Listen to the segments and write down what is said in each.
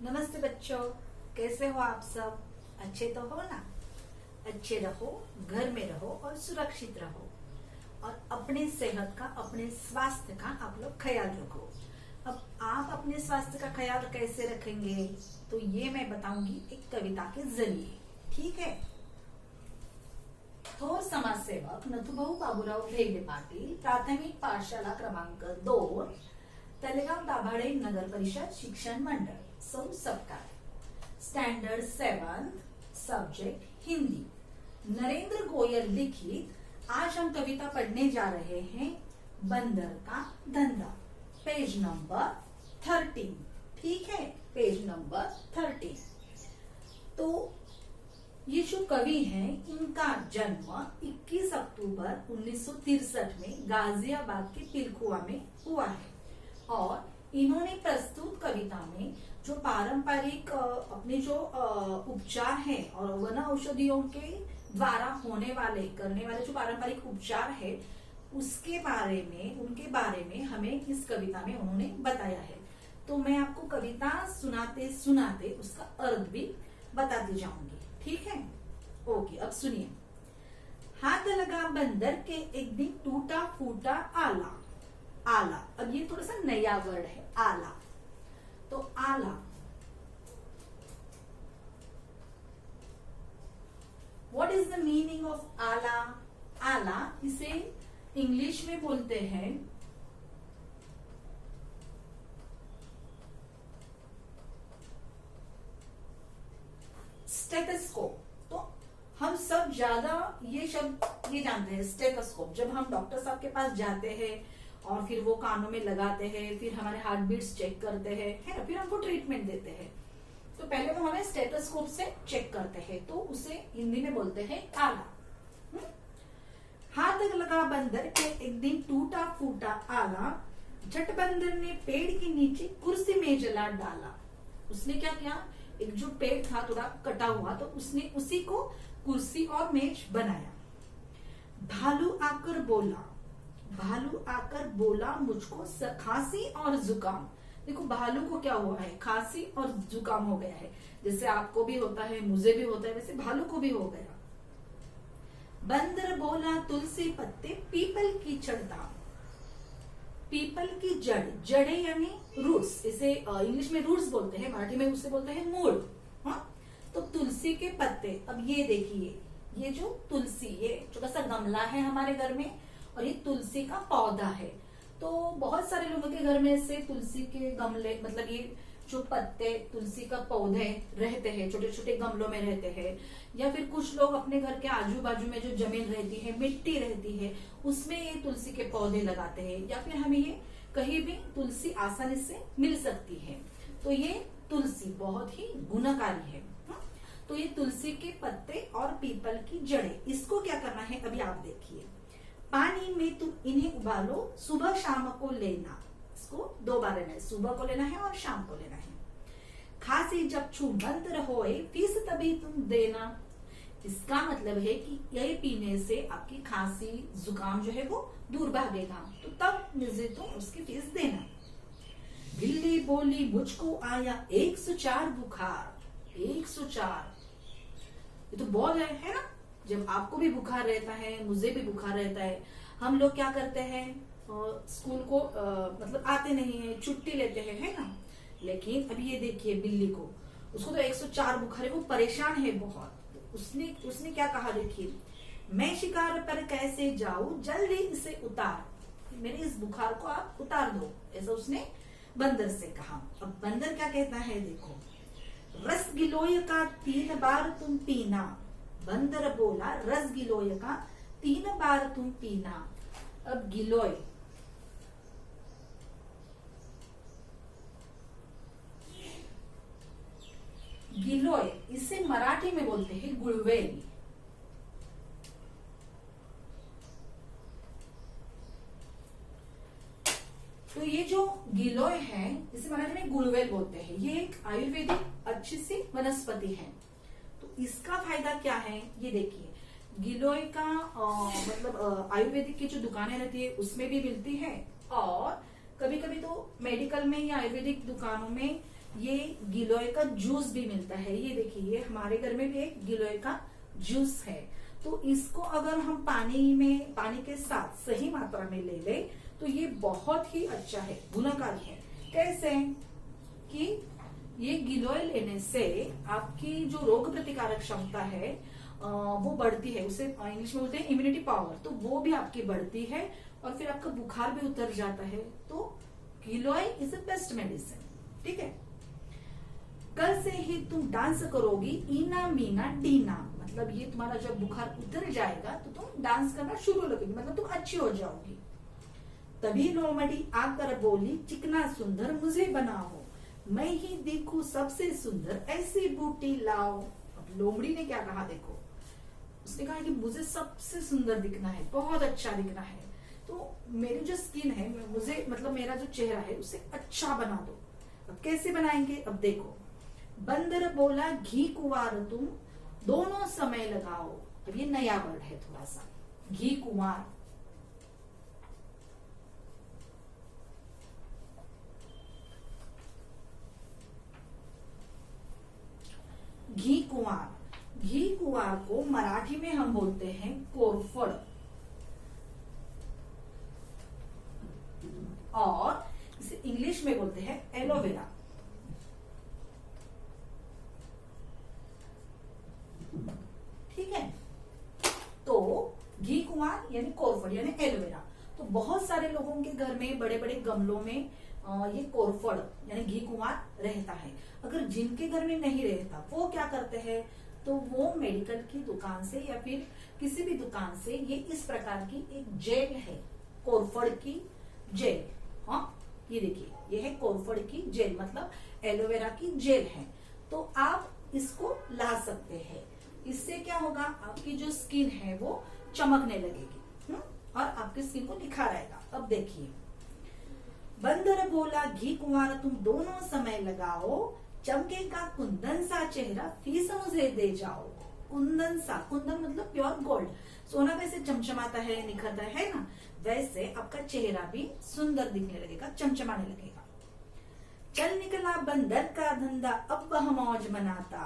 नमस्ते बच्चों, कैसे हो आप सब? अच्छे तो हो ना? अच्छे रहो, घर में रहो और सुरक्षित रहो और अपने सेहत का, अपने स्वास्थ्य का आप लोग ख्याल रखो। अब आप अपने स्वास्थ्य का ख्याल कैसे रखेंगे तो ये मैं बताऊंगी एक कविता के जरिए, ठीक है? थोर समाजसेवक नथुभाऊ बाबूराव भेगडे पाटील, प्राथमिक पाठशाला क्रमांक 2, तलेगाव दाभाडे नगर परिषद शिक्षण मंडल, सौ सबकार, स्टैंडर्ड 7, सब्जेक्ट हिंदी। नरेंद्र गोयल लिखित आज हम कविता पढ़ने जा रहे हैं बंदर का धंधा, पेज नंबर 13, ठीक है? Page number 13। तो ये जो कवि हैं, इनका जन्म 21 अक्टूबर 1963 में गाजियाबाद के पिलखुआ में हुआ है और इन्होंने प्रस्तुत कविता में जो पारंपरिक अपने जो उपचार है और वन औषधियों के द्वारा करने वाले जो पारंपरिक उपचार है उसके बारे में, उनके बारे में हमें इस कविता में उन्होंने बताया है। तो मैं आपको कविता सुनाते सुनाते उसका अर्थ भी बताती जाऊंगी, ठीक है? ओके, अब सुनिए। हाथ लगा बंदर के एक दिन टूटा फूटा आला। आला, अब ये थोड़ा सा नया वर्ड है, आला। तो आला, what is the meaning of आला? आला इसे इंग्लिश में बोलते हैं स्टेथोस्कोप। तो हम सब ज्यादा ये शब्द ये जानते हैं, स्टेथोस्कोप। जब हम डॉक्टर साहब के पास जाते हैं और फिर वो कानों में लगाते हैं, फिर हमारे हार्ट बीट्स चेक करते हैं, है ना? फिर हमको ट्रीटमेंट देते हैं। तो पहले वो हमें स्टेथोस्कोप से चेक करते हैं, तो उसे हिंदी में बोलते हैं आला। हाथ लगा बंदर के एक दिन टूटा फूटा आला, झट बंदर ने पेड़ के नीचे कुर्सी में जला डाला। उसने क्या किया, एक जो पेड़ था थोड़ा कटा हुआ, तो उसने उसी को कुर्सी और मेज बनाया। भालू आकर बोला, भालू आकर बोला मुझको खांसी और जुकाम। देखो भालू को क्या हुआ है, खांसी और जुकाम हो गया है। जैसे आपको भी होता है, मुझे भी होता है, वैसे भालू को भी हो गया। बंदर बोला तुलसी पत्ते पीपल की चढ़ता। पीपल की जड़, जड़े यानी रूट्स, इसे इंग्लिश में रूट्स बोलते हैं, मराठी में उसे बोलते हैं मूल। हाँ, तो तुलसी के पत्ते। अब ये देखिए, ये जो तुलसी, ये छोटा सा गमला है हमारे घर में और ये तुलसी का पौधा है। तो बहुत सारे लोगों के घर में से तुलसी के गमले, मतलब ये जो पत्ते तुलसी का पौधे रहते हैं, छोटे छोटे गमलों में रहते हैं, या फिर कुछ लोग अपने घर के आजू बाजू में जो जमीन रहती है, मिट्टी रहती है, उसमें ये तुलसी के पौधे लगाते हैं, या फिर हमें ये कहीं भी तुलसी आसानी से मिल सकती है। तो ये तुलसी बहुत ही गुणकारी है। तो ये तुलसी के पत्ते और पीपल की जड़ें, इसको क्या करना है अभी आप देखिए। पानी में तुम इन्हें उबालो, सुबह शाम को लेना। इसको 2 बार लेना है, सुबह को लेना है और शाम को लेना है। खांसी जब छूमंत रहोए, फीस तभी तुम देना। इसका मतलब है कि यही पीने से आपकी खांसी जुकाम जो है वो दूर भागेगा, तो तब मुझे तुम उसकी फीस देना। बिल्ली बोली मुझको आया 104 बुखार। 104, ये तो बहुत है ना? जब आपको भी बुखार रहता है, मुझे भी बुखार रहता है, हम लोग क्या करते हैं, स्कूल को मतलब आते नहीं है, छुट्टी लेते हैं, है ना? लेकिन अभी ये देखिए बिल्ली को, उसको तो 104 बुखार है, वो परेशान है बहुत। तो उसने क्या कहा, देखिए, मैं शिकार पर कैसे जाऊं, जल्दी इसे उतार, मेरे इस बुखार को आप उतार दो, ऐसा उसने बंदर से कहा। अब बंदर क्या कहता है, देखो, रस गिलोय का 3 बार तुम पीना। बंदर बोला रस गिलोय का 3 बार तुम पीना। अब गिलोय, गिलोय इसे मराठी में बोलते हैं गुळवेल। तो ये जो गिलोय है इसे मराठी में गुळवेल बोलते हैं। ये एक आयुर्वेदिक अच्छी सी वनस्पति है। तो इसका फायदा क्या है ये देखिए। गिलोय का मतलब आयुर्वेदिक की जो दुकानें रहती है उसमें भी मिलती है, और कभी कभी तो मेडिकल में या आयुर्वेदिक दुकानों में ये गिलोय का जूस भी मिलता है। ये देखिए, ये हमारे घर में भी एक गिलोय का जूस है। तो इसको अगर हम पानी के साथ सही मात्रा में ले ले तो ये बहुत ही अच्छा है, गुणकारी है। कैसे कि ये गिलोय लेने से आपकी जो रोग प्रतिकारक क्षमता है वो बढ़ती है, उसे इंग्लिश में बोलते हैं इम्यूनिटी पावर, तो वो भी आपकी बढ़ती है और फिर आपका बुखार भी उतर जाता है। तो गिलोय इज द बेस्ट मेडिसिन। ठीक है, कल से ही तुम डांस करोगी इना मीना डीना, मतलब ये तुम्हारा जब बुखार उतर जाएगा तो तुम डांस करना शुरू लगेगी, मतलब तुम अच्छी हो जाओगी। तभी लोमड़ी आकर बोली चिकना सुंदर मुझे बनाओ, मैं ही दिखूं सबसे सुंदर ऐसी बूटी लाओ। अब लोमड़ी ने क्या कहा देखो, उसने कहा कि मुझे सबसे सुंदर दिखना है, बहुत अच्छा दिखना है, तो मेरी जो स्किन है, मुझे मतलब मेरा जो चेहरा है उसे अच्छा बना दो। अब कैसे बनाएंगे, अब देखो। बंदर बोला घी कुंवार तुम दोनों समय लगाओ। अब ये नया वर्ड है थोड़ा सा, घी कुंवार। घी कुंवार, घी कुंवार को मराठी में हम बोलते हैं कोरफड, और इसे इंग्लिश में बोलते हैं एलोवेरा। ठीक है, तो घी कुंवार यानी कोरफड यानी एलोवेरा। तो बहुत सारे लोगों के घर में बड़े बड़े गमलों में ये कोरफड यानी घी कुंवार रहता है। अगर जिनके घर में नहीं रहता वो क्या करते हैं, तो वो मेडिकल की दुकान से या फिर किसी भी दुकान से ये इस प्रकार की एक जेल है, कोरफड की जेल। हाँ, ये देखिए, ये है कोरफड की जेल, मतलब एलोवेरा की जेल है। तो आप इसको ला सकते हैं। इससे क्या होगा, आपकी जो स्किन है वो चमकने लगेगी और आपकी स्किन को निखार आएगा। अब देखिए, बंदर बोला घी कुंवार तुम दोनों समय लगाओ, चमकेगा कुंदन सा चेहरा फीस मुझे दे जाओ। कुंदन सा, कुंदन मतलब प्योर गोल्ड, सोना कैसे चमचमाता है, निखरता है ना, वैसे आपका चेहरा भी सुंदर दिखने लगेगा, चमचमाने लगेगा। चल निकला बंदर का धंधा अब वह मौज मनाता।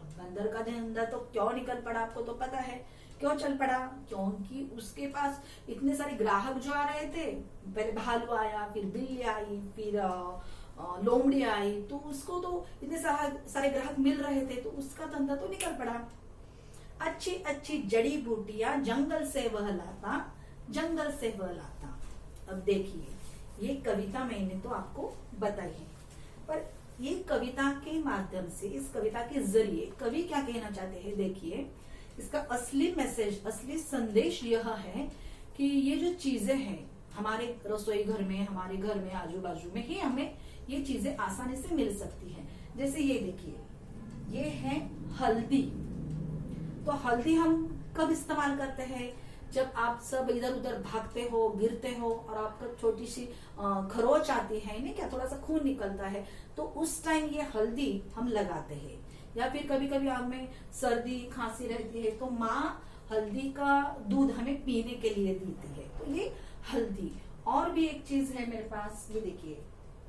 अब बंदर का धंधा तो क्यों निकल पड़ा, आपको तो पता है क्यों चल पड़ा, क्योंकि उसके पास इतने सारे ग्राहक जो आ रहे थे। पहले भालू आया, फिर बिल्ली आई, फिर लोमड़ी आई, तो उसको तो इतने सारे ग्राहक मिल रहे थे, तो उसका धंधा तो निकल पड़ा। अच्छी अच्छी जड़ी बूटियां जंगल से वह लाता, जंगल से वह लाता। अब देखिए, ये कविता मैंने तो आपको बताई है, पर ये कविता के माध्यम से, इस कविता के जरिए कवि क्या कहना चाहते हैं, देखिए इसका असली मैसेज, असली संदेश यह है कि ये जो चीजें हैं हमारे रसोई घर में, हमारे घर में आजू बाजू में ही हमें ये चीजें आसानी से मिल सकती हैं। जैसे ये देखिए, ये है हल्दी। तो हल्दी हम कब इस्तेमाल करते हैं, जब आप सब इधर उधर भागते हो, गिरते हो और आपका छोटी सी खरोच आती है, नहीं क्या, थोड़ा सा खून निकलता है, तो उस टाइम ये हल्दी हम लगाते हैं। या फिर कभी कभी हमें सर्दी खांसी रहती है तो माँ हल्दी का दूध हमें पीने के लिए देती है, तो ये हल्दी। और भी एक चीज है मेरे पास, ये देखिए,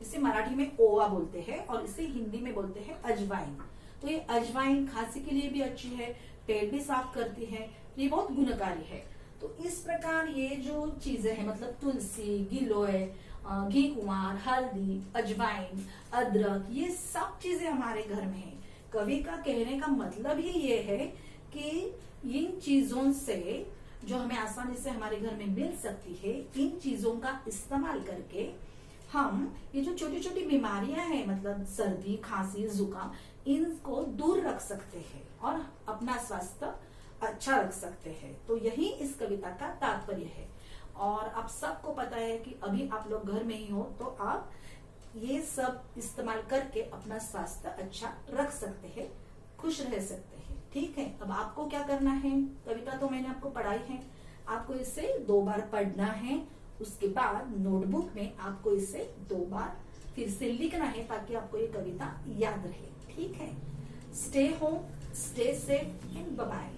इसे मराठी में ओवा बोलते हैं और इसे हिंदी में बोलते हैं अजवाइन। तो ये अजवाइन खांसी के लिए भी अच्छी है, पेट भी साफ करती है, ये बहुत गुणकारी है। तो इस प्रकार ये जो चीजें हैं, मतलब तुलसी, गिलोय, घी कुंवार, हल्दी, अजवाइन, अदरक, ये सब चीजें हमारे घर में है। कवि का कहने का मतलब ही ये है कि इन चीजों से जो हमें आसानी से हमारे घर में मिल सकती है, इन चीजों का इस्तेमाल करके हम ये जो छोटी छोटी बीमारियां हैं, मतलब सर्दी, खांसी, जुकाम, इनको दूर रख सकते हैं और अपना स्वास्थ्य अच्छा रख सकते हैं। तो यही इस कविता का तात्पर्य है। और आप सबको पता है कि अभी आप लोग घर में ही हो, तो आप ये सब इस्तेमाल करके अपना स्वास्थ्य अच्छा रख सकते हैं, खुश रह सकते हैं। ठीक है, अब आपको क्या करना है, कविता तो मैंने आपको पढ़ाई है, आपको इसे 2 बार पढ़ना है, उसके बाद नोटबुक में आपको इसे 2 बार फिर से लिखना है ताकि आपको ये कविता याद रहे। ठीक है, stay home, stay safe and bye bye.